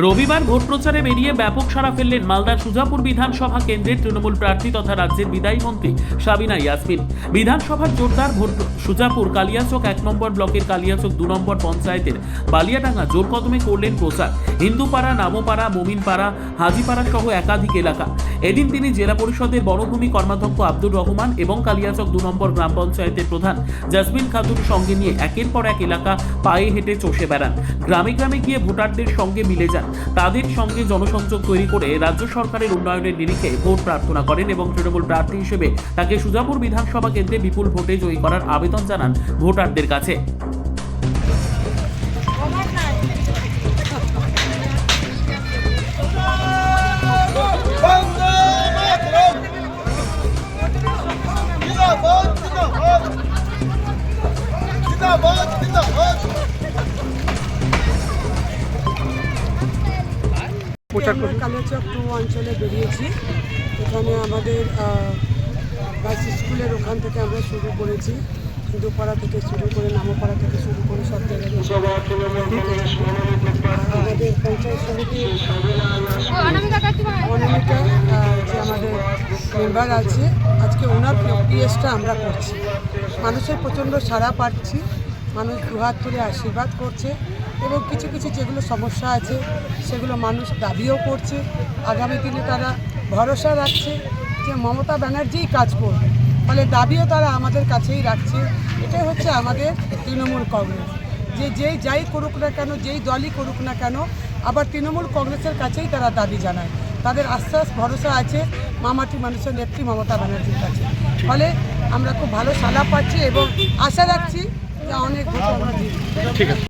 রবিবার ভোট প্রচারে বেরিয়ে ব্যাপক সাড়া ফেললেন মালদার সুজাপুর বিধানসভা কেন্দ্রের তৃণমূল প্রার্থী তথা রাজ্যের বিদায়ী মন্ত্রী সাবিনা ইয়াসমিন। বিধানসভার জোরদার ভোট সুজাপুর কালিয়াচক 1 নম্বর ব্লকের কালিয়াচক 2 নম্বর পঞ্চায়েতের বালিয়াডাঙ্গা জোর কদমে করলেন প্রচার। হিন্দুপাড়া, নামোপাড়া, মোমিনপাড়া, হাজিপাড়া সহ একাধিক এলাকা। এদিন তিনি জেলা পরিষদের বনভূমি কর্মাধ্যক্ষ আব্দুর রহমান এবং কালিয়াচক 2 নম্বর গ্রাম পঞ্চায়েতের প্রধান জাসমিন খাতুন সঙ্গে নিয়ে একের পর এক এলাকা পায়ে হেঁটে চষে বেড়ান। গ্রামে গ্রামে গিয়ে ভোটারদের সঙ্গে মিলে যান, তাদের সঙ্গে জনসংযোগ তৈরি করে রাজ্য সরকারের উন্নয়নের নিরিখে ভোট প্রার্থনা করেন এবং তৃণমূল প্রার্থী হিসেবে তাকে সুজাপুর বিধানসভা কেন্দ্রে বিপুল ভোটে জয়ী করার আবেদন জানান ভোটারদের কাছে। কালিয়াচক 2 অঞ্চলে বেরিয়েছি। এখানে আমাদের গার্লস স্কুলের ওখান থেকে আমরা শুরু করেছি, হিন্দুপাড়া থেকে শুরু করে নামোপাড়া থেকে শুরু করে সব জায়গায় আমাদের পঞ্চায়েত সমিতি অনামিকা যে আমাদের মেম্বার আছে, আজকে ওনার পিএসটা আমরা করছি। মানুষের প্রচণ্ড সাড়া পাচ্ছি, মানুষ দুহাত তুলে আশীর্বাদ করছে এবং কিছু কিছু যেগুলো সমস্যা আছে সেগুলো মানুষ দাবিও করছে। আগামী দিনে তারা ভরসা রাখছে যে মমতা ব্যানার্জিই কাজ করবে, ফলে দাবিও তারা আমাদের কাছেই রাখছে। এটাই হচ্ছে আমাদের তৃণমূল কংগ্রেস, যে যেই যাই করুক না কেন, যেই দলই করুক না কেন, আবার তৃণমূল কংগ্রেসের কাছেই তারা দাবি জানায়। তাদের আশ্বাস ভরসা আছে মামাটি মানুষের নেত্রী মমতা ব্যানার্জির কাছে। ফলে আমরা খুব ভালো সাড়া পাচ্ছি এবং আশা রাখছি যে অনেক ভোট আমরা জিতব। ঠিক আছে।